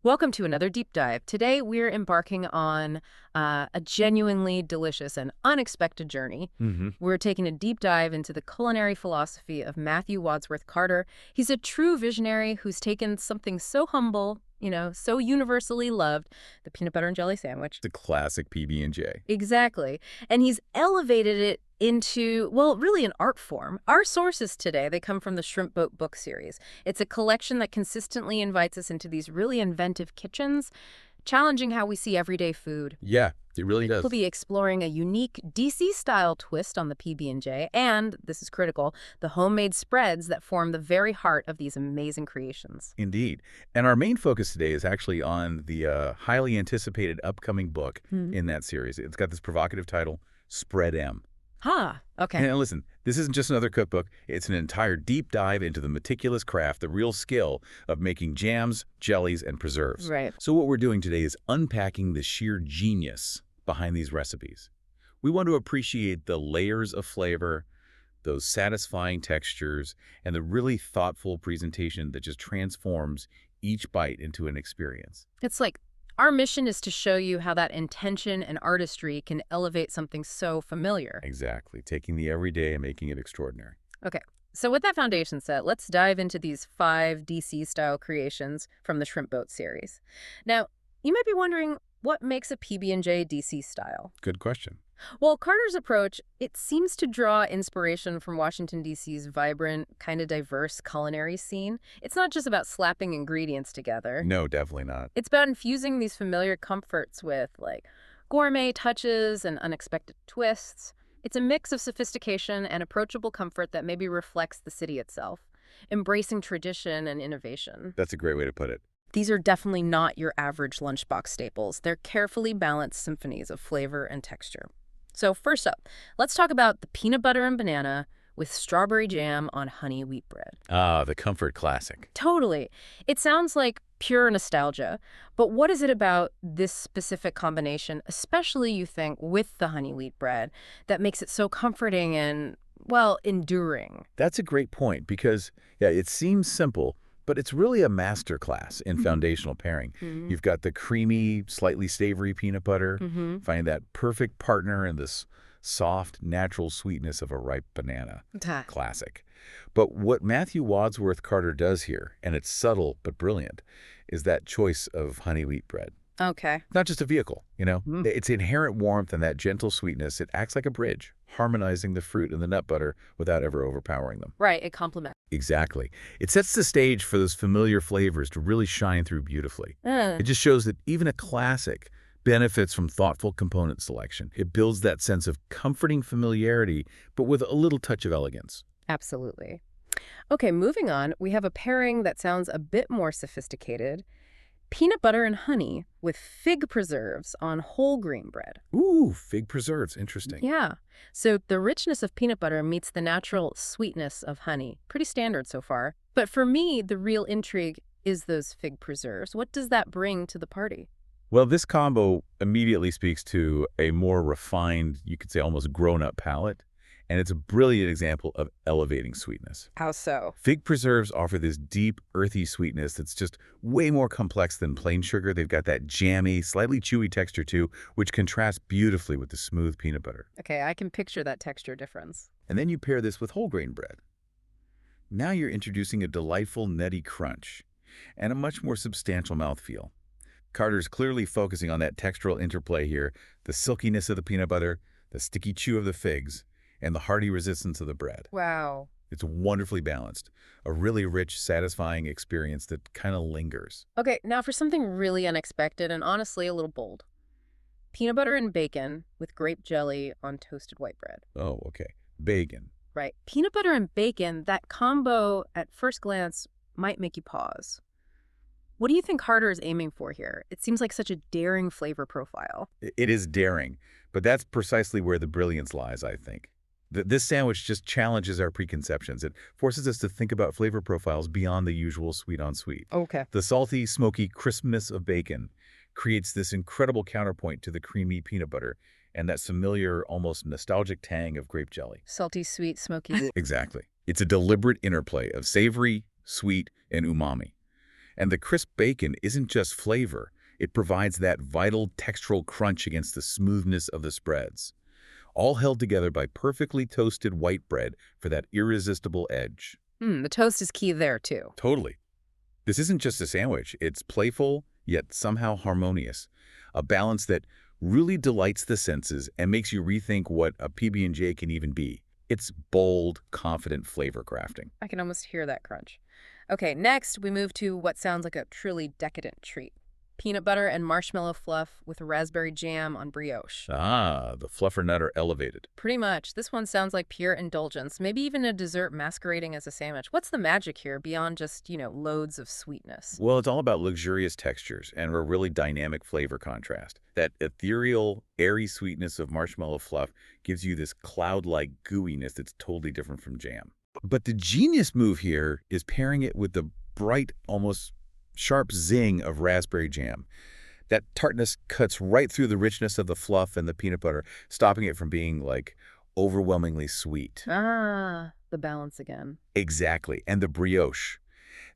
Welcome to another deep dive. Today we're embarking on a genuinely delicious and unexpected journey. We're taking a deep dive into the culinary philosophy of Matthew Wadsworth Carter. He's a true visionary who's taken something so humble, so universally loved, the peanut butter and jelly sandwich. The classic PB&J. Exactly. And he's elevated it into, well, really an art form. Our sources today, they come from the Shrimp Boat book series. It's a collection that consistently invites us into these really inventive kitchens, challenging how we see everyday food. Yeah, it really does. We'll be exploring a unique DC-style twist on the PB&J, and, this is critical, the homemade spreads that form the very heart of these amazing creations. Indeed. And our main focus today is actually on the highly anticipated upcoming book in that series. It's got this provocative title, Spread M. Okay. And listen, this isn't just another cookbook. It's an entire deep dive into the meticulous craft, the real skill of making jams, jellies, and preserves. Right. So what we're doing today is unpacking the sheer genius behind these recipes. We want to appreciate the layers of flavor, those satisfying textures, and the really thoughtful presentation that just transforms each bite into an experience. It's like our mission is to show you how that intention and artistry can elevate something so familiar. Exactly. Taking the everyday and making it extraordinary. Okay, so with that foundation set, let's dive into these 5 DC-style creations from the Shrimp Boat series. Now, you might be wondering, what makes a PB&J DC style? Good question. Well, Carter's approach, it seems to draw inspiration from Washington, D.C.'s vibrant, kind of diverse culinary scene. It's not just about slapping ingredients together. No, definitely not. It's about infusing these familiar comforts with, like, gourmet touches and unexpected twists. It's a mix of sophistication and approachable comfort that maybe reflects the city itself, embracing tradition and innovation. That's a great way to put it. These are definitely not your average lunchbox staples. They're carefully balanced symphonies of flavor and texture. So first up, let's talk about the peanut butter and banana with strawberry jam on honey wheat bread. Ah, the comfort classic. Totally. It sounds like pure nostalgia, but what is it about this specific combination, especially, you think, with the honey wheat bread, that makes it so comforting and, well, enduring? That's a great point because, yeah, it seems simple, but it's really a masterclass in foundational pairing. You've got the creamy, slightly savory peanut butter, finding that perfect partner in this soft, natural sweetness of a ripe banana. Classic. But what Matthew Wadsworth Carter does here, and it's subtle but brilliant, is that choice of honey wheat bread. Okay. Not just a vehicle, Its inherent warmth and that gentle sweetness, it acts like a bridge, harmonizing the fruit and the nut butter without ever overpowering them. Right, it complements. Exactly. It sets the stage for those familiar flavors to really shine through beautifully. It just shows that even a classic benefits from thoughtful component selection. It builds that sense of comforting familiarity, but with a little touch of elegance. Absolutely. Okay, moving on, we have a pairing that sounds a bit more sophisticated. Peanut butter and honey with fig preserves on whole grain bread. Ooh, fig preserves. Interesting. Yeah. So the richness of peanut butter meets the natural sweetness of honey. Pretty standard so far. But for me, the real intrigue is those fig preserves. What does that bring to the party? Well, this combo immediately speaks to a more refined, you could say almost grown-up palate. And it's a brilliant example of elevating sweetness. How so? Fig preserves offer this deep, earthy sweetness that's just way more complex than plain sugar. They've got that jammy, slightly chewy texture too, which contrasts beautifully with the smooth peanut butter. Okay, I can picture that texture difference. And then you pair this with whole grain bread. Now you're introducing a delightful nutty crunch and a much more substantial mouthfeel. Carter's clearly focusing on that textural interplay here, the silkiness of the peanut butter, the sticky chew of the figs, and the hearty resistance of the bread. Wow. It's wonderfully balanced, a really rich, satisfying experience that kind of lingers. Okay, now for something really unexpected and honestly a little bold. Peanut butter and bacon with grape jelly on toasted white bread. Oh, okay. Bacon. Right. Peanut butter and bacon, that combo at first glance might make you pause. What do you think Carter is aiming for here? It seems like such a daring flavor profile. It is daring, but that's precisely where the brilliance lies, I think. This sandwich just challenges our preconceptions. It forces us to think about flavor profiles beyond the usual sweet-on-sweet. Okay. The salty, smoky crispness of bacon creates this incredible counterpoint to the creamy peanut butter and that familiar, almost nostalgic tang of grape jelly. Salty, sweet, smoky. Exactly. It's a deliberate interplay of savory, sweet, and umami. And the crisp bacon isn't just flavor. It provides that vital textural crunch against the smoothness of the spreads, all held together by perfectly toasted white bread for that irresistible edge. The toast is key there, too. Totally. This isn't just a sandwich. It's playful, yet somehow harmonious. A balance that really delights the senses and makes you rethink what a PB&J can even be. It's bold, confident flavor crafting. I can almost hear that crunch. Okay, next we move to what sounds like a truly decadent treat. Peanut butter and marshmallow fluff with raspberry jam on brioche. Ah, the fluffer nutter elevated. Pretty much. This one sounds like pure indulgence, maybe even a dessert masquerading as a sandwich. What's the magic here beyond just, loads of sweetness? Well, it's all about luxurious textures and a really dynamic flavor contrast. That ethereal, airy sweetness of marshmallow fluff gives you this cloud-like gooiness that's totally different from jam. But the genius move here is pairing it with the bright, almost sharp zing of raspberry jam. That tartness cuts right through the richness of the fluff and the peanut butter, stopping it from being, overwhelmingly sweet. Ah, the balance again. Exactly. And the brioche.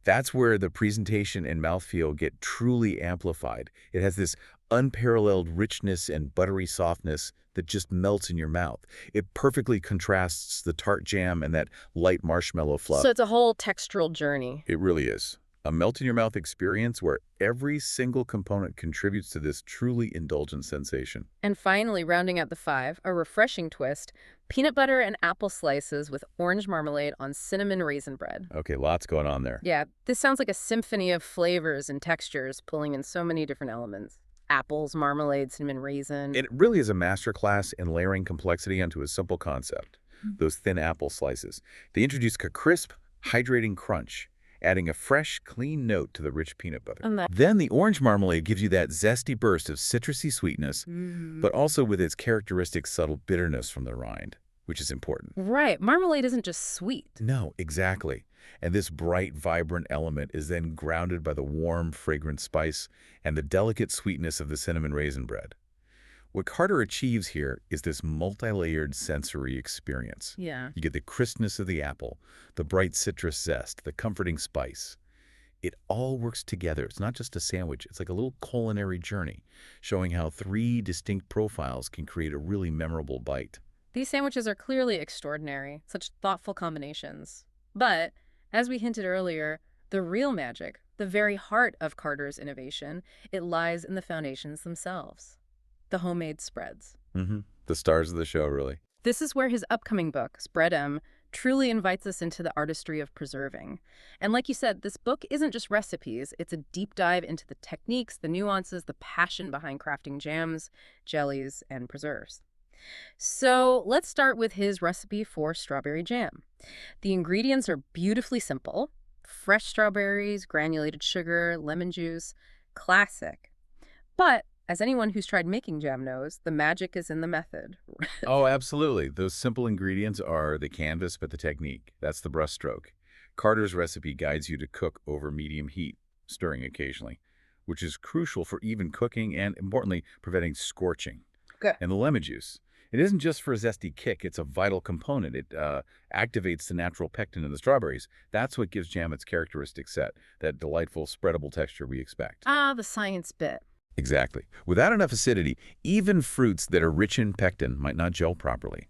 That's where the presentation and mouthfeel get truly amplified. It has this unparalleled richness and buttery softness that just melts in your mouth. It perfectly contrasts the tart jam and that light marshmallow fluff. So it's a whole textural journey. It really is. A melt-in-your-mouth experience where every single component contributes to this truly indulgent sensation. And finally, rounding out the five, a refreshing twist, peanut butter and apple slices with orange marmalade on cinnamon raisin bread. Okay, lots going on there. Yeah, this sounds like a symphony of flavors and textures pulling in so many different elements. Apples, marmalade, cinnamon raisin. It really is a masterclass in layering complexity onto a simple concept. Those thin apple slices. They introduce a crisp, hydrating crunch, adding a fresh, clean note to the rich peanut butter. Then the orange marmalade gives you that zesty burst of citrusy sweetness, but also with its characteristic subtle bitterness from the rind, which is important. Right. Marmalade isn't just sweet. No, exactly. And this bright, vibrant element is then grounded by the warm, fragrant spice and the delicate sweetness of the cinnamon raisin bread. What Carter achieves here is this multi-layered sensory experience. Yeah. You get the crispness of the apple, the bright citrus zest, the comforting spice. It all works together. It's not just a sandwich. It's like a little culinary journey, showing how three distinct profiles can create a really memorable bite. These sandwiches are clearly extraordinary, such thoughtful combinations. But, as we hinted earlier, the real magic, the very heart of Carter's innovation, it lies in the foundations themselves. The homemade spreads. The stars of the show, really. This is where his upcoming book, Spread M, truly invites us into the artistry of preserving. And like you said, this book isn't just recipes. It's a deep dive into the techniques, the nuances, the passion behind crafting jams, jellies, and preserves. So let's start with his recipe for strawberry jam. The ingredients are beautifully simple. Fresh strawberries, granulated sugar, lemon juice. Classic. But as anyone who's tried making jam knows, the magic is in the method. Oh, absolutely. Those simple ingredients are the canvas, but the technique. That's the brushstroke. Carter's recipe guides you to cook over medium heat, stirring occasionally, which is crucial for even cooking and, importantly, preventing scorching. Good. And the lemon juice. It isn't just for a zesty kick. It's a vital component. It activates the natural pectin in the strawberries. That's what gives jam its characteristic set, that delightful, spreadable texture we expect. Ah, the science bit. Exactly. Without enough acidity, even fruits that are rich in pectin might not gel properly.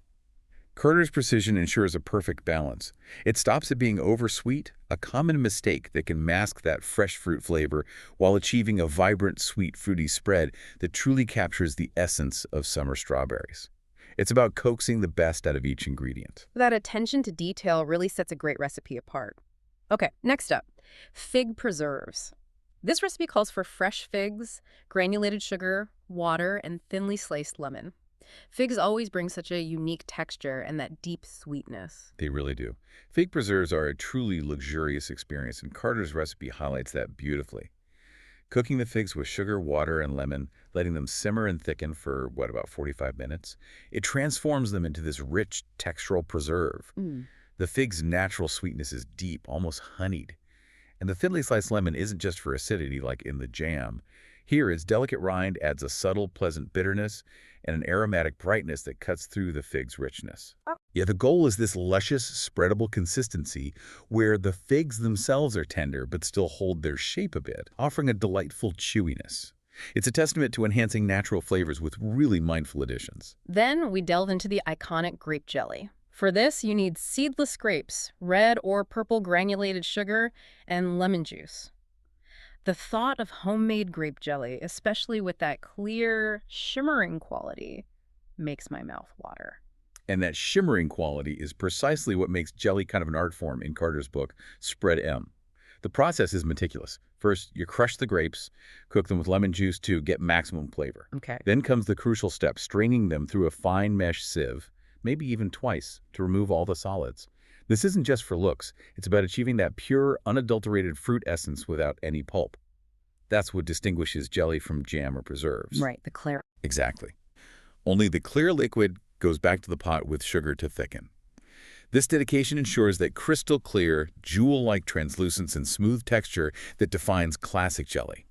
Carter's precision ensures a perfect balance. It stops it being oversweet, a common mistake that can mask that fresh fruit flavor, while achieving a vibrant, sweet, fruity spread that truly captures the essence of summer strawberries. It's about coaxing the best out of each ingredient. That attention to detail really sets a great recipe apart. Okay, next up, fig preserves. This recipe calls for fresh figs, granulated sugar, water, and thinly sliced lemon. Figs always bring such a unique texture and that deep sweetness. They really do. Fig preserves are a truly luxurious experience, and Carter's recipe highlights that beautifully. Cooking the figs with sugar, water, and lemon, letting them simmer and thicken for, about 45 minutes, it transforms them into this rich, textural preserve. The fig's natural sweetness is deep, almost honeyed. And the thinly sliced lemon isn't just for acidity like in the jam. Here, its delicate rind adds a subtle, pleasant bitterness and an aromatic brightness that cuts through the fig's richness. Yeah, the goal is this luscious, spreadable consistency where the figs themselves are tender but still hold their shape a bit, offering a delightful chewiness. It's a testament to enhancing natural flavors with really mindful additions. Then we delve into the iconic grape jelly. For this, you need seedless grapes, red or purple granulated sugar, and lemon juice. The thought of homemade grape jelly, especially with that clear, shimmering quality, makes my mouth water. And that shimmering quality is precisely what makes jelly kind of an art form in Carter's book, Spread M. The process is meticulous. First, you crush the grapes, cook them with lemon juice to get maximum flavor. Okay. Then comes the crucial step, straining them through a fine mesh sieve, maybe even twice, to remove all the solids. This isn't just for looks. It's about achieving that pure, unadulterated fruit essence without any pulp. That's what distinguishes jelly from jam or preserves. Right, the clear. Exactly. Only the clear liquid goes back to the pot with sugar to thicken. This dedication ensures that crystal clear, jewel-like translucence and smooth texture that defines classic jelly.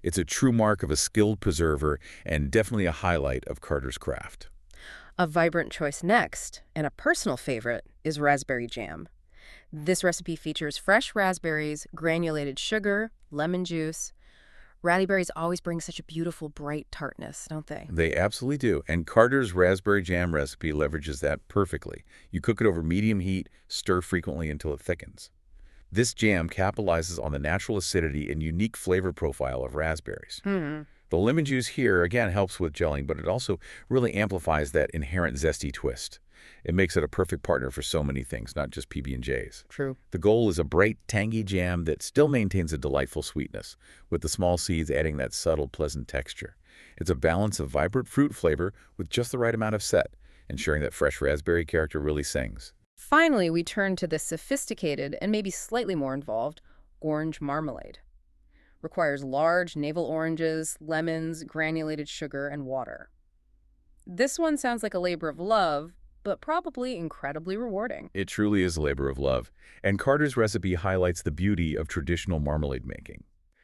It's a true mark of a skilled preserver and definitely a highlight of Carter's craft. A vibrant choice next, and a personal favorite, is raspberry jam. This recipe features fresh raspberries, granulated sugar, lemon juice. Raspberries always bring such a beautiful, bright tartness, don't they? They absolutely do, and Carter's raspberry jam recipe leverages that perfectly. You cook it over medium heat, stir frequently until it thickens. This jam capitalizes on the natural acidity and unique flavor profile of raspberries. The lemon juice here, again, helps with gelling, but it also really amplifies that inherent zesty twist. It makes it a perfect partner for so many things, not just PB&Js. True. The goal is a bright, tangy jam that still maintains a delightful sweetness, with the small seeds adding that subtle, pleasant texture. It's a balance of vibrant fruit flavor with just the right amount of set, ensuring that fresh raspberry character really sings. Finally, we turn to the sophisticated and maybe slightly more involved orange marmalade. Requires large navel oranges, lemons, granulated sugar, and water. This one sounds like a labor of love, but probably incredibly rewarding. It truly is a labor of love, and Carter's recipe highlights the beauty of traditional marmalade making.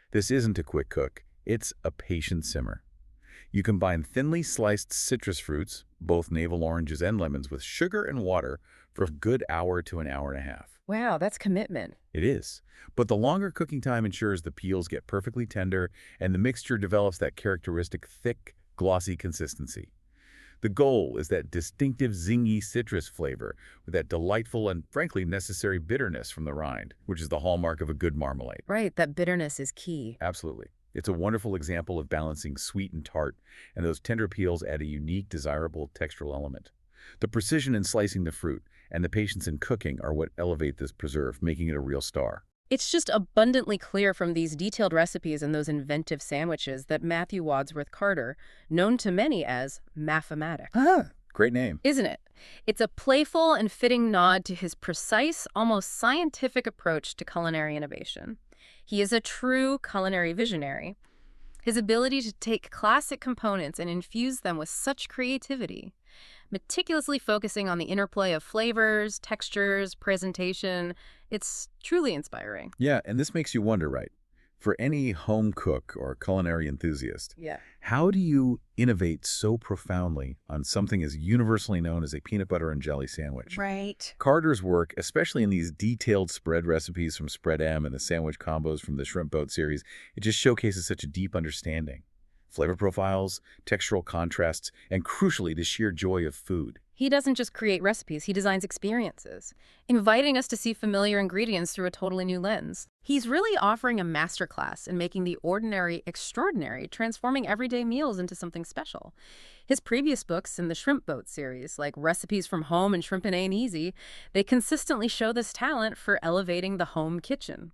This isn't a quick cook, it's a patient simmer. You combine thinly sliced citrus fruits, both navel oranges and lemons, with sugar and water for a good hour to an hour and a half. Wow, that's commitment. It is. But the longer cooking time ensures the peels get perfectly tender and the mixture develops that characteristic thick, glossy consistency. The goal is that distinctive zingy citrus flavor with that delightful and frankly necessary bitterness from the rind, which is the hallmark of a good marmalade. Right, that bitterness is key. Absolutely. It's a wonderful example of balancing sweet and tart, and those tender peels add a unique, desirable textural element. The precision in slicing the fruit and the patience in cooking are what elevate this preserve, making it a real star. It's just abundantly clear from these detailed recipes and those inventive sandwiches that Matthew Wadsworth Carter, known to many as Mathematic. Great name. Isn't it? It's a playful and fitting nod to his precise, almost scientific approach to culinary innovation. He is a true culinary visionary. His ability to take classic components and infuse them with such creativity, meticulously focusing on the interplay of flavors, textures, presentation, it's truly inspiring. Yeah, and this makes you wonder, right? For any home cook or culinary enthusiast, how do you innovate so profoundly on something as universally known as a peanut butter and jelly sandwich? Right. Carter's work, especially in these detailed spread recipes from Spread M and the sandwich combos from the Shrimp Boat series, it just showcases such a deep understanding. Flavor profiles, textural contrasts, and crucially, the sheer joy of food. He doesn't just create recipes, he designs experiences, inviting us to see familiar ingredients through a totally new lens. He's really offering a masterclass in making the ordinary extraordinary, transforming everyday meals into something special. His previous books in the Shrimp Boat series, like Recipes from Home and Shrimpin' Ain't Easy, they consistently show this talent for elevating the home kitchen.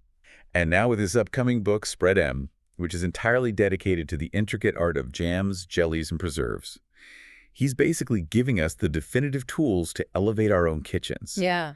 And now with his upcoming book, Spread M, which is entirely dedicated to the intricate art of jams, jellies, and preserves. He's basically giving us the definitive tools to elevate our own kitchens. Yeah.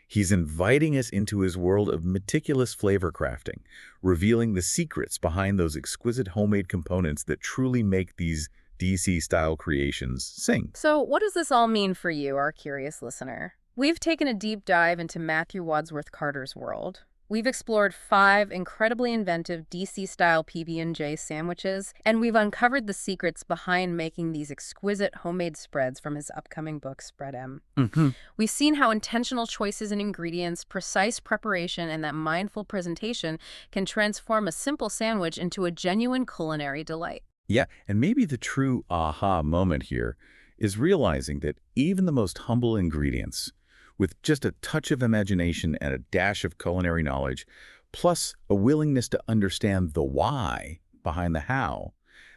He's inviting us into his world of meticulous flavor crafting, revealing the secrets behind those exquisite homemade components that truly make these DC-style creations sing. So what does this all mean for you, our curious listener? We've taken a deep dive into Matthew Wadsworth Carter's world. We've explored 5 incredibly inventive DC-style PB&J sandwiches, and we've uncovered the secrets behind making these exquisite homemade spreads from his upcoming book, Spread M. Hmm. We've seen how intentional choices in ingredients, precise preparation, and that mindful presentation can transform a simple sandwich into a genuine culinary delight. Yeah, and maybe the true aha moment here is realizing that even the most humble ingredients, with just a touch of imagination and a dash of culinary knowledge, plus a willingness to understand the why behind the how,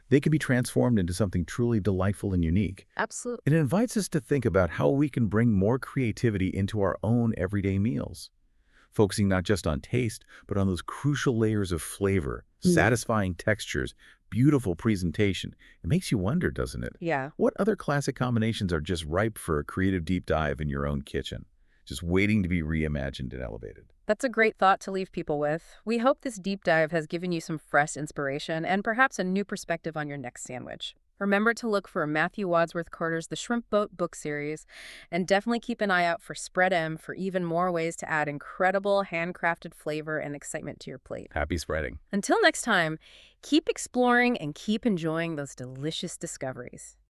they can be transformed into something truly delightful and unique. Absolutely. It invites us to think about how we can bring more creativity into our own everyday meals, focusing not just on taste, but on those crucial layers of flavor, satisfying textures, beautiful presentation. It makes you wonder, doesn't it? Yeah. What other classic combinations are just ripe for a creative deep dive in your own kitchen, just waiting to be reimagined and elevated? That's a great thought to leave people with. We hope this deep dive has given you some fresh inspiration and perhaps a new perspective on your next sandwich. Remember to look for Matthew Wadsworth Carter's The Shrimp Boat book series, and definitely keep an eye out for Spread M for even more ways to add incredible handcrafted flavor and excitement to your plate. Happy spreading. Until next time, keep exploring and keep enjoying those delicious discoveries.